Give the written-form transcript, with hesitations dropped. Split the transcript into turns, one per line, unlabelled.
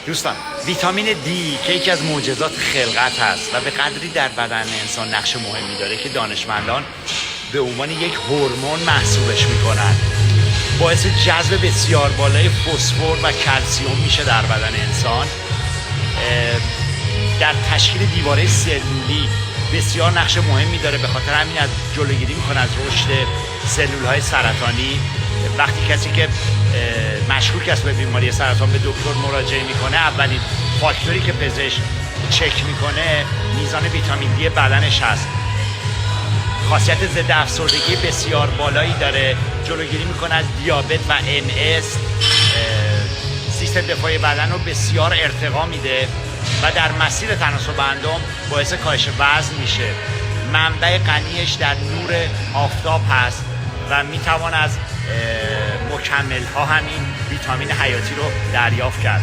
دوستان، ویتامین دی که یکی از معجزات خلقت هست و به قدری در بدن انسان نقش مهمی داره که دانشمندان به عنوان یک هورمون محسوبش میکنن. باعث جذب بسیار بالای فسفر و کلسیم میشه در بدن انسان. در تشکیل دیواره سلولی بسیار نقش مهمی داره، به خاطر همین از جلوگیری میکنه از رشد سلولهای سرطانی. وقتی کسی که مشکوک است به بیماری سرطان به دکتر مراجعه میکنه، اولین فاکتوری که پزشک چک میکنه میزان ویتامین دی بدنش هست. خاصیت ضد افسردگی بسیار بالایی داره، جلوگیری میکنه از دیابت و MS. سیستم دفاعی بدن رو بسیار ارتقا میده و در مسیر تناسب اندام باعث کاهش وزن میشه. منبع غنیش در نور آفتاب هست و میتوان از مکمل ها همین ویتامین حیاتی رو دریافت کرد.